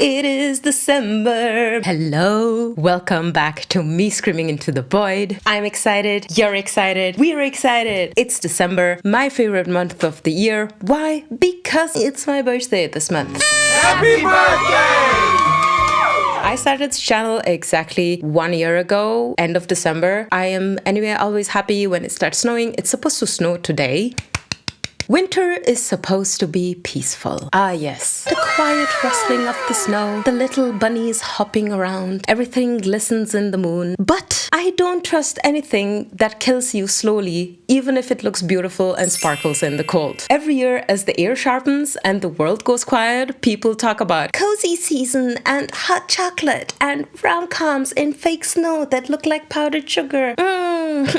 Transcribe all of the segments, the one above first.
It is December. Hello. Welcome back to me screaming into the void. I'm excited. You're excited. We're excited. It's December, my favorite month of the year. Why? Because it's my birthday this month. Happy birthday! I started this channel exactly 1 year ago, end of December. I am anyway always happy when it starts snowing. It's supposed to snow today. Winter is supposed to be peaceful. Ah yes, the quiet rustling of the snow, the little bunnies hopping around, everything glistens in the moon. But I don't trust anything that kills you slowly, even if it looks beautiful and sparkles in the cold. Every year as the air sharpens and the world goes quiet, people talk about cozy season and hot chocolate and rom-coms in fake snow that look like powdered sugar.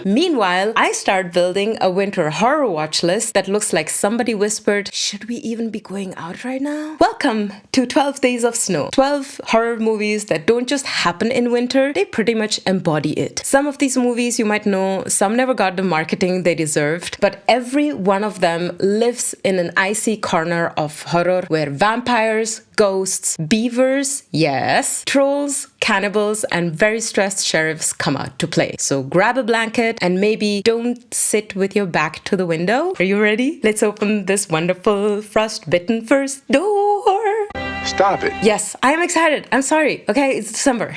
Meanwhile, I start building a winter horror watch list that looks like somebody whispered, should we even be going out right now? Welcome to 12 Days of Snow. 12 horror movies that don't just happen in winter, they pretty much embody it. Some of these movies you might know, some never got the marketing they deserved, but every one of them lives in an icy corner of horror where vampires, ghosts, beavers, yes, trolls, cannibals, and very stressed sheriffs come out to play. So grab a blanket and maybe don't sit with your back to the window. Are you ready? Let's open this wonderful frostbitten first door. Stop it. Yes, I am excited. I'm sorry. Okay, it's December.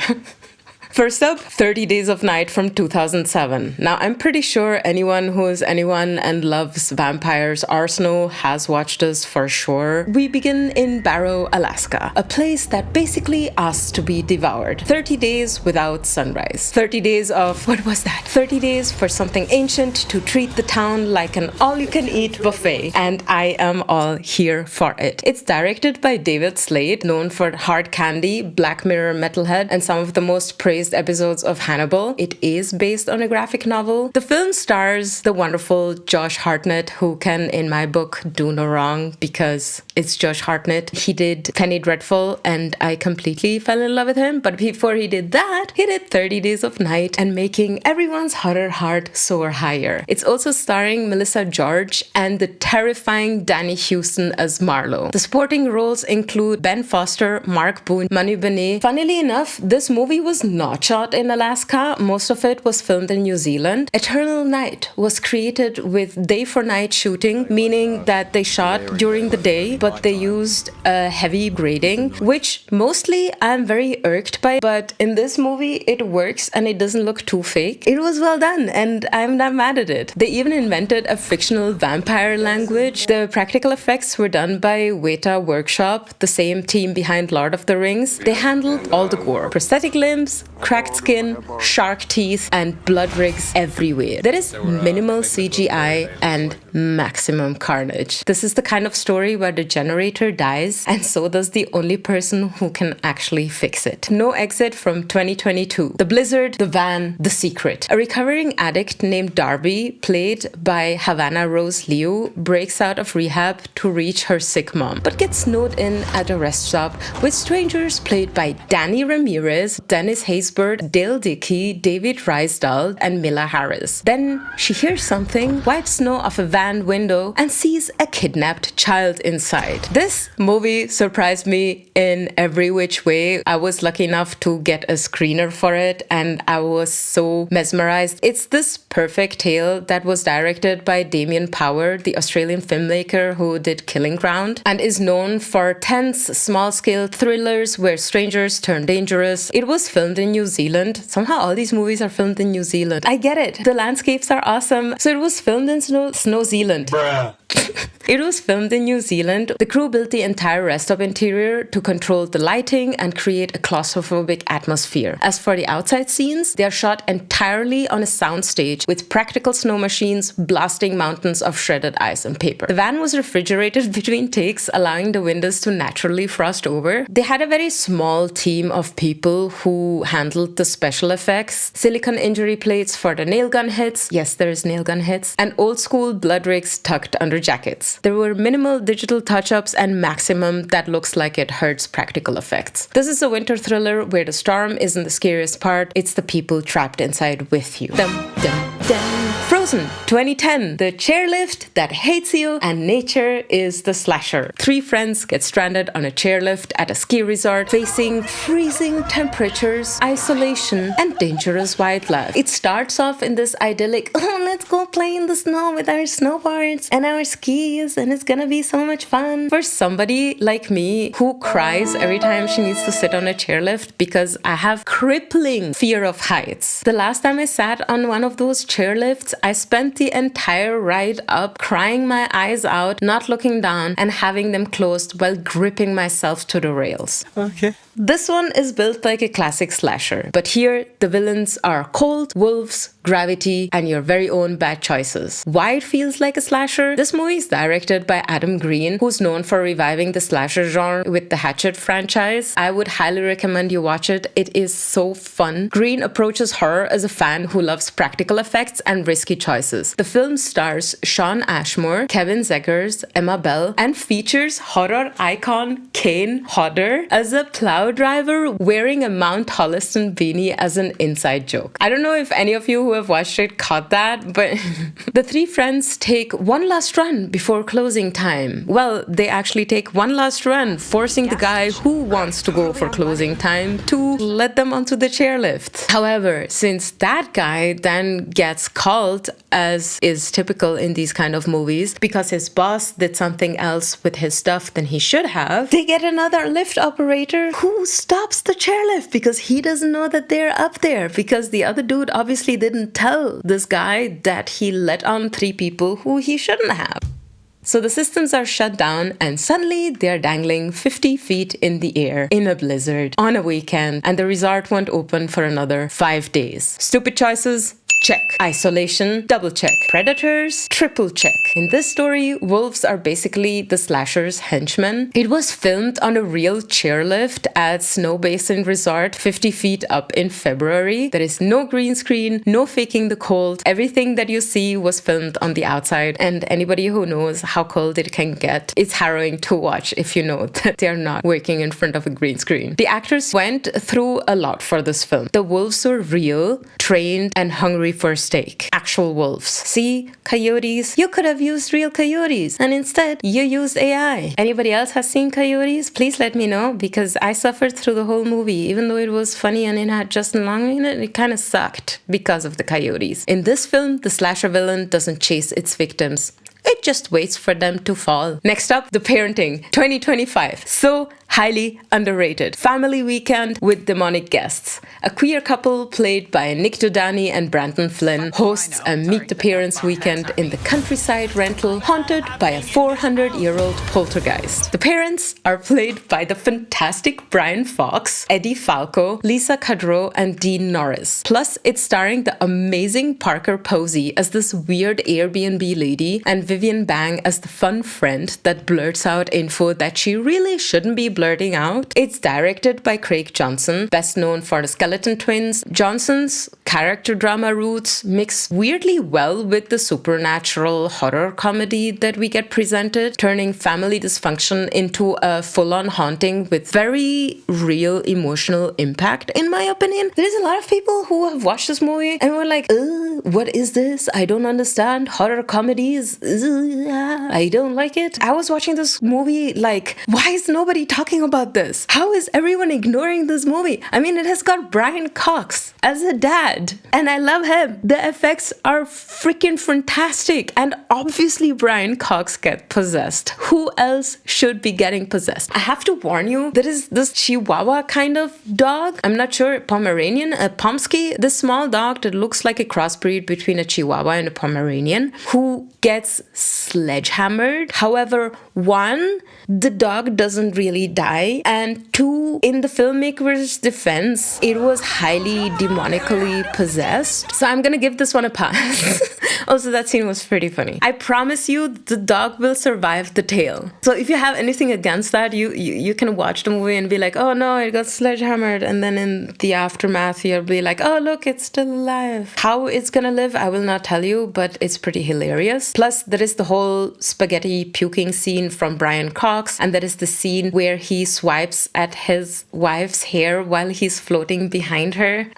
First up, 30 Days of Night from 2007. Now, I'm pretty sure anyone who is anyone and loves vampires or snow has watched this for sure. We begin in Barrow, Alaska, a place that basically asks to be devoured. 30 days without sunrise. 30 days of, what was that? 30 days for something ancient to treat the town like an all-you-can-eat buffet. And I am all here for it. It's directed by David Slade, known for Hard Candy, Black Mirror Metalhead, and some of the most praised episodes of Hannibal. It is based on a graphic novel. The film stars the wonderful Josh Hartnett, who can, in my book, do no wrong because it's Josh Hartnett. He did Penny Dreadful and I completely fell in love with him. But before he did that, he did 30 Days of Night and making everyone's horror heart soar higher. It's also starring Melissa George and the terrifying Danny Houston as Marlowe. The supporting roles include Ben Foster, Mark Boone, Manu Benet. Funnily enough, this movie was not shot in Alaska. Most of it was filmed in New Zealand. Eternal Night was created with day for night shooting, meaning that they shot during the day, but they used a heavy grading, which mostly I'm very irked by, but in this movie it works and it doesn't look too fake. It was well done and I'm not mad at it. They even invented a fictional vampire language. The practical effects were done by Weta Workshop, the same team behind Lord of the Rings. They handled all the gore. Prosthetic limbs, cracked skin, shark teeth, and blood rigs everywhere. There is minimal CGI and maximum carnage. This is the kind of story where the generator dies, and so does the only person who can actually fix it. No exit from 2022. The blizzard, the van, the secret. A recovering addict named Darby, played by Havana Rose Liu, breaks out of rehab to reach her sick mom, but gets snowed in at a rest stop with strangers played by Danny Ramirez, Dennis Haysbert, Dale Dickey, David Rysdale, and Mila Harris. Then she hears something, wipes snow off a van window, and sees a kidnapped child inside. This movie surprised me in every which way. I was lucky enough to get a screener for it, and I was so mesmerized. It's this perfect tale that was directed by Damien Power, the Australian filmmaker who did Killing Ground, and is known for tense, small-scale thrillers where strangers turn dangerous. It was filmed in New Zealand. Somehow all these movies are filmed in New Zealand. I get it. The landscapes are awesome. So it was filmed in Snow Zealand. Bruh. It was filmed in New Zealand. The crew built the entire rest stop interior to control the lighting and create a claustrophobic atmosphere. As for the outside scenes, they are shot entirely on a soundstage with practical snow machines blasting mountains of shredded ice and paper. The van was refrigerated between takes, allowing the windows to naturally frost over. They had a very small team of people who handled the special effects, silicone injury plates for the nail gun hits, yes, there is nail gun hits, and old school blood rigs tucked under jackets. There were minimal digital touch-ups and maximum that looks like it hurts practical effects. This is a winter thriller where the storm isn't the scariest part, it's the people trapped inside with you. Dum, dum, Then Frozen 2010, the chairlift that hates you, and nature is the slasher. 3 friends get stranded on a chairlift at a ski resort, facing freezing temperatures, isolation, and dangerous wildlife. It starts off in this idyllic, oh, let's go play in the snow with our snowboards and our skis, and it's gonna be so much fun. For somebody like me who cries every time she needs to sit on a chairlift because I have crippling fear of heights. The last time I sat on one of those chairlifts, I spent the entire ride up crying my eyes out, not looking down, and having them closed while gripping myself to the rails. Okay. This one is built like a classic slasher, but here the villains are cold, wolves, gravity, and your very own bad choices. Why it feels like a slasher? This movie is directed by Adam Green, who's known for reviving the slasher genre with the Hatchet franchise. I would highly recommend you watch it. It is so fun. Green approaches horror as a fan who loves practical effects and risky choices. The film stars Shawn Ashmore, Kevin Zegers, Emma Bell, and features horror icon Kane Hodder as a plow driver wearing a Mount Holliston beanie as an inside joke. I don't know if any of you who have watched it caught that, but the 3 friends take one last run before closing time. Well, they actually take one last run, forcing the guy who wants to go for closing time to let them onto the chairlift. However, since that guy then gets called, as is typical in these kind of movies, because his boss did something else with his stuff than he should have, they get another lift operator who stops the chairlift because he doesn't know that they're up there, because the other dude obviously didn't tell this guy that he let on 3 people who he shouldn't have. So the systems are shut down and suddenly they're dangling 50 feet in the air in a blizzard on a weekend, and the resort won't open for another 5 days. Stupid choices? Check. Isolation, double check. Predators, triple check. In this story, wolves are basically the slasher's henchmen. It was filmed on a real chairlift at Snow Basin Resort 50 feet up in February. There is no green screen, no faking the cold. Everything that you see was filmed on the outside, and anybody who knows how cold it can get, it's harrowing to watch if you know that they're not working in front of a green screen. The actors went through a lot for this film. The wolves were real, trained, and hungry for steak. Actual wolves. See, coyotes. You could have used real coyotes, and instead you used AI. Anybody else has seen coyotes? Please let me know, because I suffered through the whole movie. Even though it was funny and it had Justin Long in it, it kind of sucked because of the coyotes. In this film, the slasher villain doesn't chase its victims. It just waits for them to fall. Next up, The Parenting 2025. So highly underrated. Family weekend with demonic guests. A queer couple played by Nick Dodani and Brandon Flynn hosts a Meet the Parents weekend in the countryside rental haunted by a 400-year-old poltergeist. The parents are played by the fantastic Brian Fox, Eddie Falco, Lisa Kudrow, and Dean Norris. Plus, it's starring the amazing Parker Posey as this weird Airbnb lady and Vivian Bang as the fun friend that blurts out info that she really shouldn't be blurting out. It's directed by Craig Johnson, best known for the Skeleton Twins. Johnson's character drama roots mix weirdly well with the supernatural horror comedy that we get presented, turning family dysfunction into a full-on haunting with very real emotional impact, in my opinion. There's a lot of people who have watched this movie and were like, what is this? I don't understand horror comedies. I don't like it. I was watching this movie like, why is nobody talking about this? How is everyone ignoring this movie? I mean, it has got Brian Cox as a dad, and I love him. The effects are freaking fantastic, and obviously Brian Cox gets possessed. Who else should be getting possessed? I have to warn you, there is this Chihuahua kind of dog. I'm not sure, Pomeranian, a Pomsky, this small dog that looks like a crossbreed between a Chihuahua and a Pomeranian, who gets sledgehammered. However, 1, the dog doesn't really die, and 2, in the filmmaker's defense, it was highly demonically possessed. So I'm gonna give this one a pass. Also, that scene was pretty funny. I promise you, the dog will survive the tail. So if you have anything against that, you can watch the movie and be like, oh no, it got sledgehammered, and then in the aftermath, you'll be like, oh look, it's still alive. How it's gonna live, I will not tell you, but it's pretty hilarious. Plus, there is the whole spaghetti puking scene from Brian Cox, and there is the scene where he swipes at his wife's hair while he's floating behind her.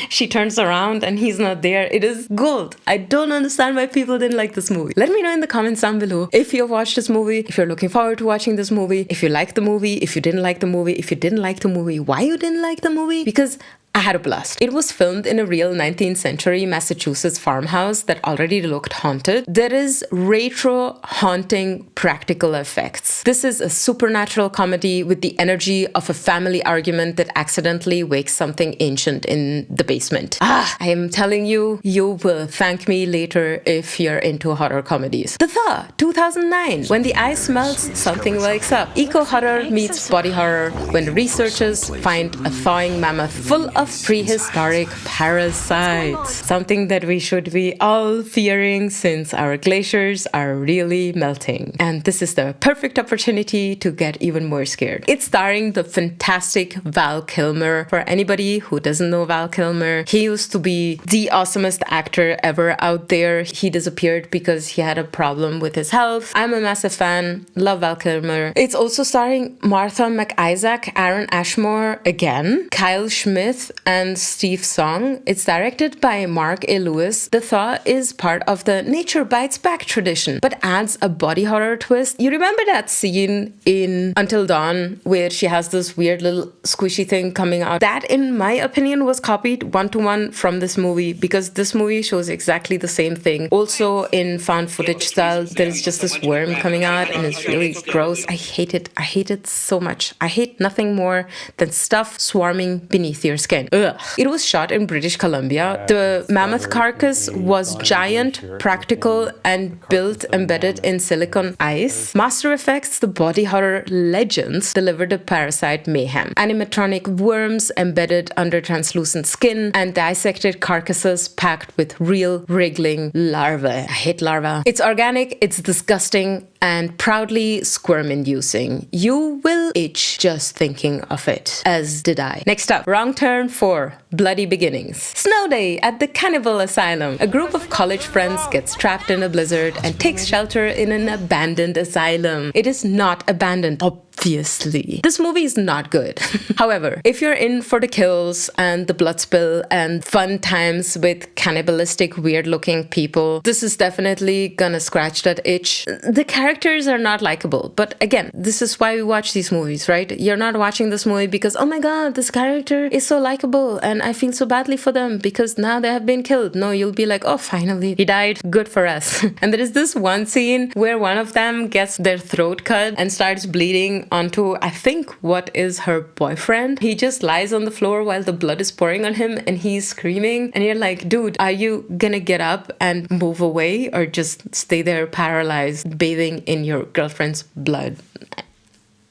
she turns around and he's not there. It is gold. I don't understand why people didn't like this movie. Let me know in the comments down below if you've watched this movie, if you're looking forward to watching this movie, if you liked the movie, if you didn't like the movie, if you didn't like the movie, why you didn't like the movie, because I had a blast. It was filmed in a real 19th century Massachusetts farmhouse that already looked haunted. There is retro haunting practical effects. This is a supernatural comedy with the energy of a family argument that accidentally wakes something ancient in the basement. I am telling you, you will thank me later if you're into horror comedies. The Thaw, 2009. When the ice melts, something wakes up. Eco-horror meets body horror when the researchers find a thawing mammoth full of prehistoric parasites. Something that we should be all fearing since our glaciers are really melting. And this is the perfect opportunity to get even more scared. It's starring the fantastic Val Kilmer. For anybody who doesn't know Val Kilmer, he used to be the awesomest actor ever out there. He disappeared because he had a problem with his health. I'm a massive fan. Love Val Kilmer. It's also starring Martha McIsaac, Aaron Ashmore again, Kyle Schmidt, and Steve Song. It's directed by Mark A. Lewis. The Thaw is part of the Nature Bites Back tradition, but adds a body horror twist. You remember that scene in Until Dawn where she has this weird little squishy thing coming out? That, in my opinion, was copied one-to-one from this movie, because this movie shows exactly the same thing. Also in found footage style, there is just this worm coming out and it's really gross. I hate it. I hate it so much. I hate nothing more than stuff swarming beneath your skin. Ugh. It was shot in British Columbia. The mammoth carcass was giant, practical, and built embedded in silicone ice. Master Effects, the body horror legends, delivered the parasite mayhem. Animatronic worms embedded under translucent skin and dissected carcasses packed with real wriggling larvae. I hate larvae. It's organic, it's disgusting, and proudly squirm-inducing. You will itch just thinking of it, as did I. Next up, Wrong Turn 4, Bloody Beginnings. Snow day at the Cannibal Asylum. A group of college friends gets trapped in a blizzard and takes shelter in an abandoned asylum. It is not abandoned, obviously. This movie is not good. However, if you're in for the kills and the blood spill and fun times with cannibalistic, weird-looking people, this is definitely gonna scratch that itch. The characters are not likable, but again, this is why we watch these movies, right? You're not watching this movie because, oh my god, this character is so likable and I feel so badly for them because now they have been killed. No, you'll be like, oh, finally, he died. Good for us. And there is this one scene where one of them gets their throat cut and starts bleeding onto, I think, what is her boyfriend. He just lies on the floor while the blood is pouring on him and he's screaming. And you're like, dude, are you gonna get up and move away or just stay there paralyzed, bathing in your girlfriend's blood?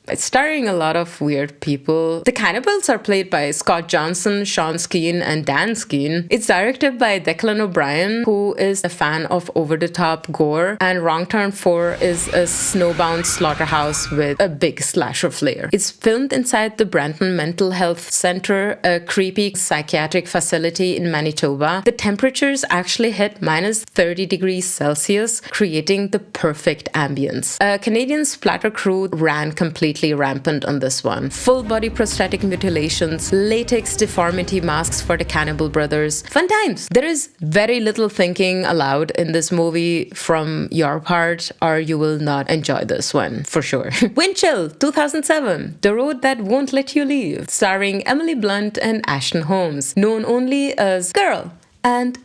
It's starring a lot of weird people. The cannibals are played by Scott Johnson, Sean Skeen, and Dan Skeen. It's directed by Declan O'Brien, who is a fan of over-the-top gore, and Wrong Turn 4 is a snowbound slaughterhouse with a big slasher flair. It's filmed inside the Brandon Mental Health Center, a creepy psychiatric facility in Manitoba. The temperatures actually hit minus 30 degrees Celsius, creating the perfect ambience. A Canadian splatter crew ran completely rampant on this one. Full body prosthetic mutilations, latex deformity masks for the Cannibal Brothers. Fun times! There is very little thinking allowed in this movie from your part, or you will not enjoy this one, for sure. Wind Chill, 2007, The Road That Won't Let You Leave, starring Emily Blunt and Ashton Holmes, known only as Girl and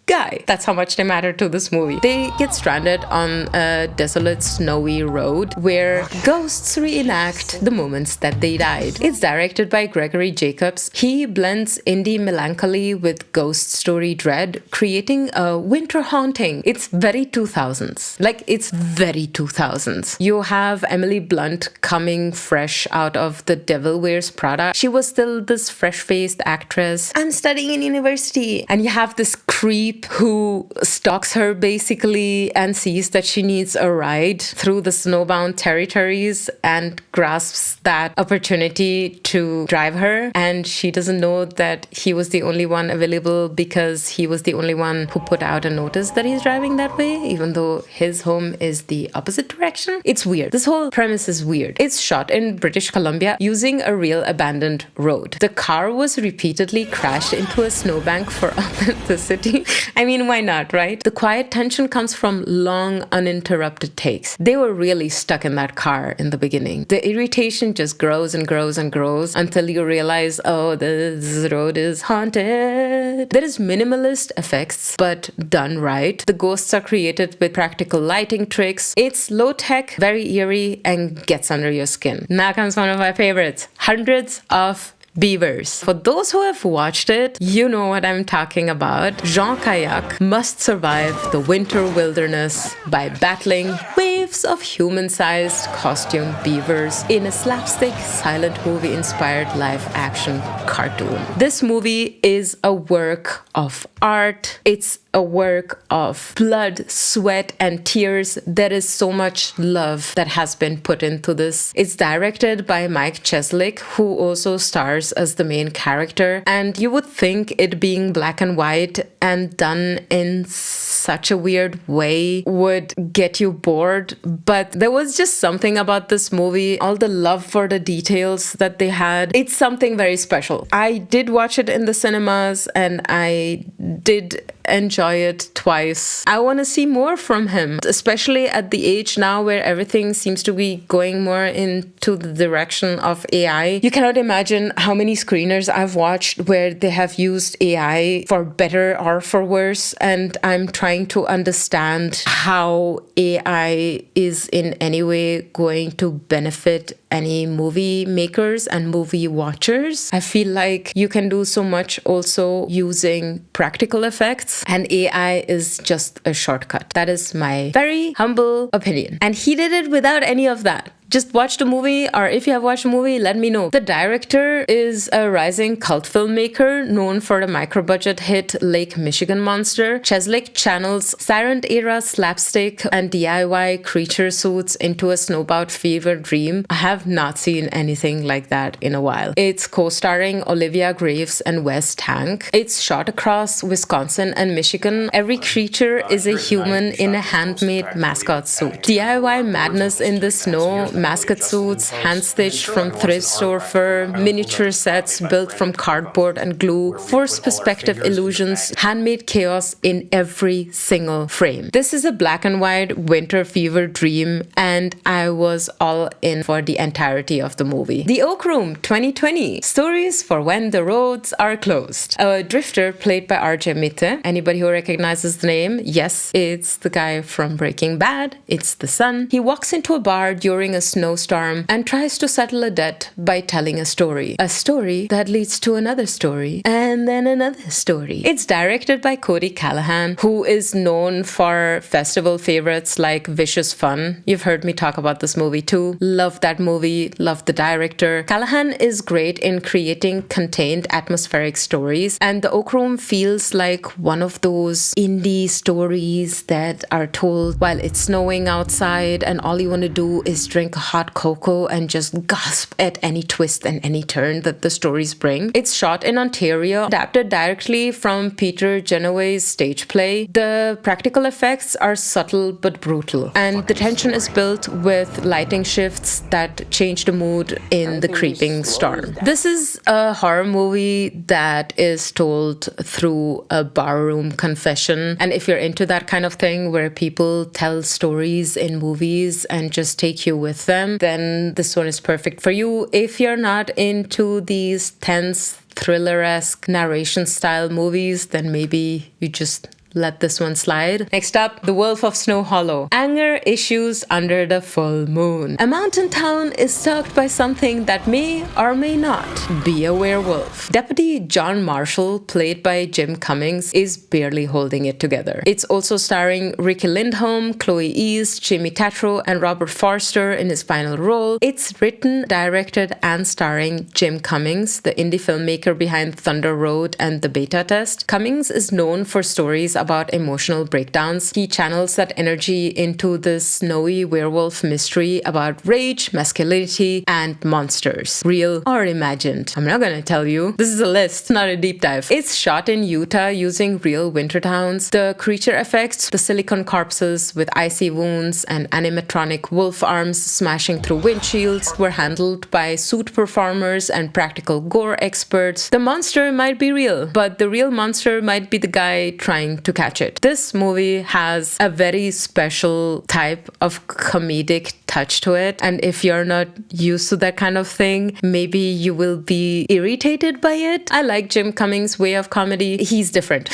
Guy. That's how much they matter to this movie. They get stranded on a desolate, snowy road where ghosts reenact the moments that they died. It's directed by Gregory Jacobs. He blends indie melancholy with ghost story dread, creating a winter haunting. It's very 2000s. Like, it's very 2000s. You have Emily Blunt coming fresh out of The Devil Wears Prada. She was still this fresh-faced actress. I'm studying in university. And you have this creep who stalks her basically and sees that she needs a ride through the snowbound territories and grasps that opportunity to drive her. And she doesn't know that he was the only one available because he was the only one who put out a notice that he's driving that way, even though his home is the opposite direction. It's weird. This whole premise is weird. It's shot in British Columbia using a real abandoned road. The car was repeatedly crashed into a snowbank for authenticity. I mean, why not, right? The quiet tension comes from long, uninterrupted takes. They were really stuck in that car in the beginning. The irritation just grows and grows and grows until you realize, oh, this road is haunted. There is minimalist effects, but done right. The ghosts are created with practical lighting tricks. It's low-tech, very eerie, and gets under your skin. Now comes one of my favorites. Hundreds of beavers. For those who have watched it, you know what I'm talking about. Jean Kayak must survive the winter wilderness by battling waves of human-sized costume beavers in a slapstick silent movie-inspired live-action cartoon. This movie is a work of art. It's a work of blood, sweat, and tears. There is so much love that has been put into this. It's directed by Mike Cheslick, who also stars as the main character. And you would think it being black and white and done in such a weird way would get you bored. But there was just something about this movie, all the love for the details that they had. It's something very special. I did watch it in the cinemas and I did enjoy it twice. I want to see more from him, especially at the age now where everything seems to be going more into the direction of AI. You cannot imagine how many screeners I've watched where they have used AI for better or for worse, and I'm trying to understand how AI is in any way going to benefit any movie makers and movie watchers. I feel like you can do so much also using practical effects, and AI is just a shortcut. That is my very humble opinion. And he did it without any of that. Just watch the movie, or if you have watched the movie, let me know. The director is a rising cult filmmaker known for the micro-budget hit Lake Michigan Monster. Cheslick channels Siren-era slapstick and DIY creature suits into a snowbound fever dream. I have not seen anything like that in a while. It's co-starring Olivia Graves and Wes Tank. It's shot across Wisconsin and Michigan. Every creature is a human in a handmade mascot suit. DIY madness in the snow, mascot suits, hand-stitched from thrift store fur, miniature sets built from cardboard and glue, forced perspective illusions, handmade chaos in every single frame. This is a black and white winter fever dream, and I was all in for the entirety of the movie. The Oak Room 2020. Stories for when the roads are closed. A drifter played by RJ Mitte. Anybody who recognizes the name? Yes, it's the guy from Breaking Bad. It's the son. He walks into a bar during a snowstorm and tries to settle a debt by telling a story. A story that leads to another story and then another story. It's directed by Cody Callahan, who is known for festival favorites like Vicious Fun. You've heard me talk about this movie too. Love that movie, love the director. Callahan is great in creating contained atmospheric stories, and The Oak Room feels like one of those indie stories that are told while it's snowing outside and all you want to do is drink hot cocoa and just gasp at any twist and any turn that the stories bring. It's shot in Ontario, adapted directly from Peter Genoway's stage play. The practical effects are subtle but brutal, and the tension is built with lighting shifts that change the mood in the creeping storm. This is a horror movie that is told through a barroom confession, and if you're into that kind of thing where people tell stories in movies and just take you with them, then this one is perfect for you. If you're not into these tense, thriller-esque narration style movies, then maybe you just let this one slide. Next up, The Wolf of Snow Hollow. Anger issues under the full moon. A mountain town is stalked by something that may or may not be a werewolf. Deputy John Marshall, played by Jim Cummings, is barely holding it together. It's also starring Ricky Lindholm, Chloe East, Jamie Tatro, and Robert Forster in his final role. It's written, directed, and starring Jim Cummings, the indie filmmaker behind Thunder Road and The Beta Test. Cummings is known for stories about emotional breakdowns. He channels that energy into this snowy werewolf mystery about rage, masculinity, and monsters. Real or imagined. I'm not gonna tell you. This is a list, not a deep dive. It's shot in Utah using real winter towns. The creature effects, the silicone corpses with icy wounds and animatronic wolf arms smashing through windshields, were handled by suit performers and practical gore experts. The monster might be real, but the real monster might be the guy trying to catch it. This movie has a very special type of comedic touch to it, and if you're not used to that kind of thing, maybe you will be irritated by it. I like Jim Cummings' way of comedy. He's different.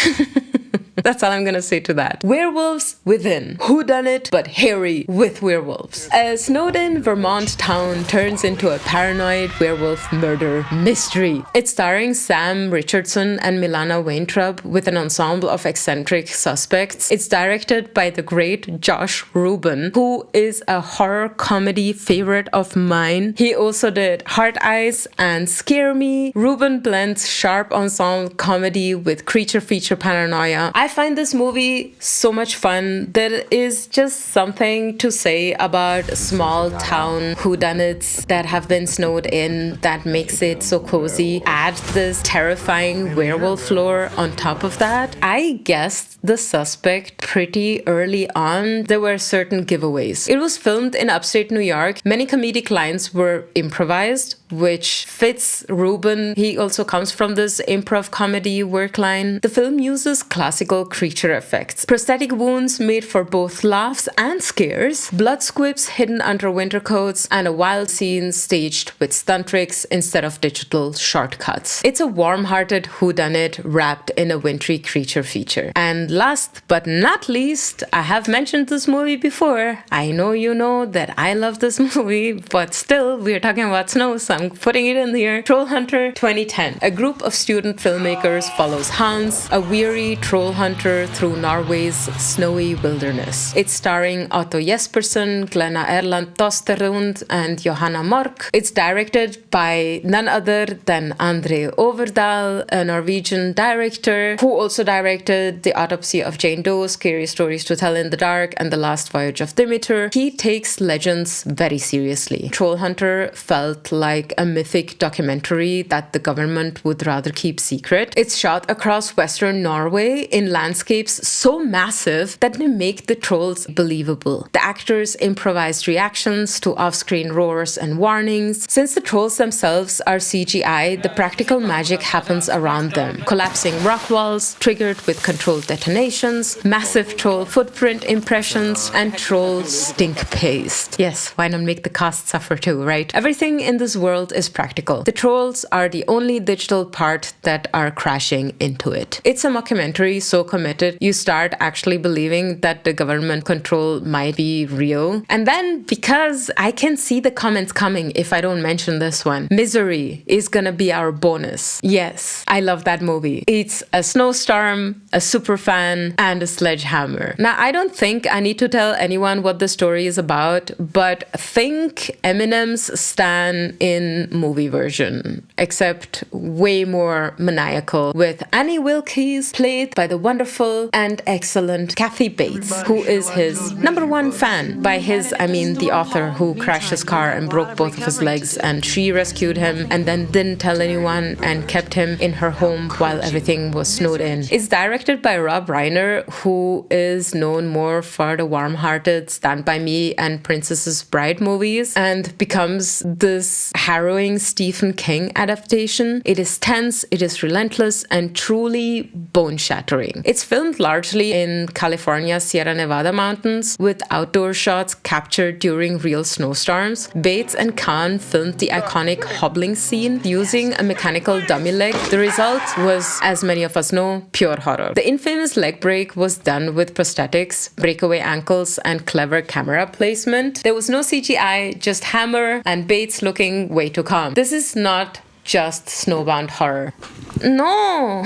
That's all I'm gonna say to that. Werewolves Within. Whodunit, but hairy with werewolves. A Snowden, Vermont town turns into a paranoid werewolf murder mystery. It's starring Sam Richardson and Milana Weintraub with an ensemble of eccentric suspects. It's directed by the great Josh Rubin, who is a horror comedy favorite of mine. He also did Heart Eyes and Scare Me. Rubin blends sharp ensemble comedy with creature feature paranoia. I find this movie so much fun. There is just something to say about small town whodunits that have been snowed in that makes it so cozy. Add this terrifying werewolf lore on top of that. I guessed the suspect pretty early on. There were certain giveaways. It was filmed in upstate New York. Many comedic lines were improvised, which fits Rubin. He also comes from this improv comedy work line. The film uses classical creature effects, prosthetic wounds made for both laughs and scares, blood squibs hidden under winter coats, and a wild scene staged with stunt tricks instead of digital shortcuts. It's a warm-hearted whodunit wrapped in a wintry creature feature. And last but not least, I have mentioned this movie before. I know you know that I love this movie, but still, we're talking about snow, so I'm putting it in here. Troll Hunter 2010. A group of student filmmakers follows Hans, a weary troll hunter, through Norway's snowy wilderness. It's starring Otto Jespersen, Glenna Erland Tosterund, and Johanna Mork. It's directed by none other than Andre Overdal, a Norwegian director who also directed The Autopsy of Jane Doe, Scary Stories to Tell in the Dark, and The Last Voyage of Demeter. He takes legends very seriously. Troll Hunter felt like a mythic documentary that the government would rather keep secret. It's shot across Western Norway in landscapes so massive that they make the trolls believable. The actors improvised reactions to off-screen roars and warnings. Since the trolls themselves are CGI, the practical magic happens around them. Collapsing rock walls, triggered with controlled detonations, massive troll footprint impressions, and troll stink paste. Yes, why not make the cast suffer too, right? Everything in this world is practical. The trolls are the only digital part that are crashing into it. It's a mockumentary so committed, you start actually believing that the government control might be real. And then, because I can see the comments coming if I don't mention this one, Misery is gonna be our bonus. Yes, I love that movie. It's a snowstorm, a superfan, and a sledgehammer. Now, I don't think I need to tell anyone what the story is about, but think Eminem's Stan in movie version, except way more maniacal, with Annie Wilkes played by the wonderful and excellent Kathy Bates, who is his #1 fan. By his, I mean the author who crashed his car and broke both of his legs, and she rescued him and then didn't tell anyone and kept him in her home while everything was snowed in. It's directed by Rob Reiner, who is known more for the warm-hearted Stand By Me and Princess's Bride movies, and becomes this harrowing Stephen King adaptation. It is tense, it is relentless, and truly bone-shattering. It's filmed largely in California's Sierra Nevada mountains, with outdoor shots captured during real snowstorms. Bates and Kahn filmed the iconic hobbling scene using a mechanical dummy leg. The result was, as many of us know, pure horror. The infamous leg break was done with prosthetics, breakaway ankles, and clever camera placement. There was no CGI, just Hammer and Bates looking way too calm. This is not just snowbound horror. No!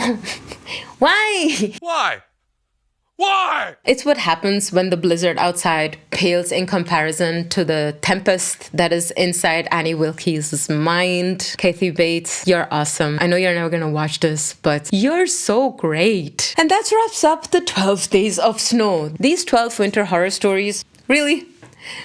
Why? Why? Why? It's what happens when the blizzard outside pales in comparison to the tempest that is inside Annie Wilkes' mind. Kathy Bates, you're awesome. I know you're never gonna watch this, but you're so great. And that wraps up the 12 days of snow. These 12 winter horror stories, really?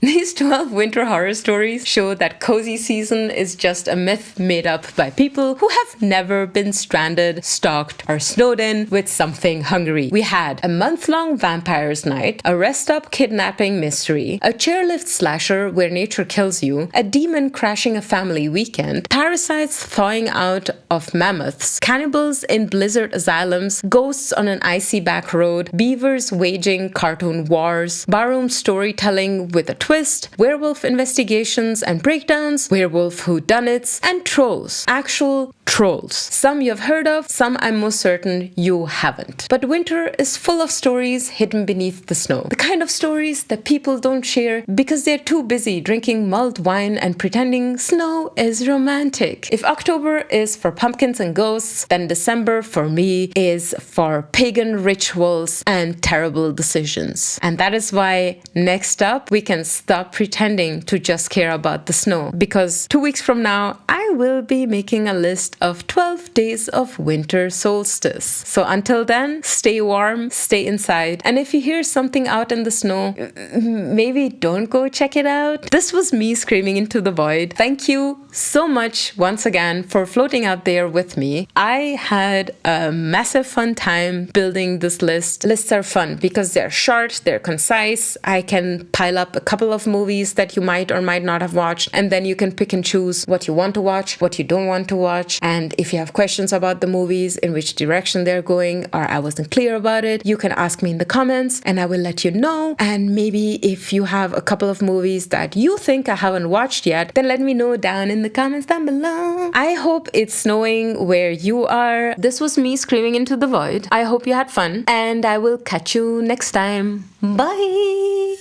These 12 winter horror stories show that cozy season is just a myth made up by people who have never been stranded, stalked, or snowed in with something hungry. We had a month-long vampires night, a rest-up kidnapping mystery, a chairlift slasher where nature kills you, a demon crashing a family weekend, parasites thawing out of mammoths, cannibals in blizzard asylums, ghosts on an icy back road, beavers waging cartoon wars, barroom storytelling with a twist, werewolf investigations and breakdowns, werewolf whodunits, and trolls. Actual trolls. Some you have heard of, some I'm most certain you haven't. But winter is full of stories hidden beneath the snow. The kind of stories that people don't share because they're too busy drinking mulled wine and pretending snow is romantic. If October is for pumpkins and ghosts, then December for me is for pagan rituals and terrible decisions. And that is why next up we can stop pretending to just care about the snow, because 2 weeks from now I will be making a list of 12 days of winter solstice. So until then, stay warm, stay inside, and if you hear something out in the snow, maybe don't go check it out. This was me screaming into the void. Thank you so much once again for floating out there with me. I had a massive fun time building this list. Lists are fun because they're short, they're concise. I can pile up a couple of movies that you might or might not have watched, and then you can pick and choose what you want to watch, what you don't want to watch. And if you have questions about the movies, in which direction they're going, or I wasn't clear about it, you can ask me in the comments and I will let you know. And maybe if you have a couple of movies that you think I haven't watched yet, then let me know down in the comments down below. I hope it's snowing where you are. This was me screaming into the void. I hope you had fun, and I will catch you next time. Bye!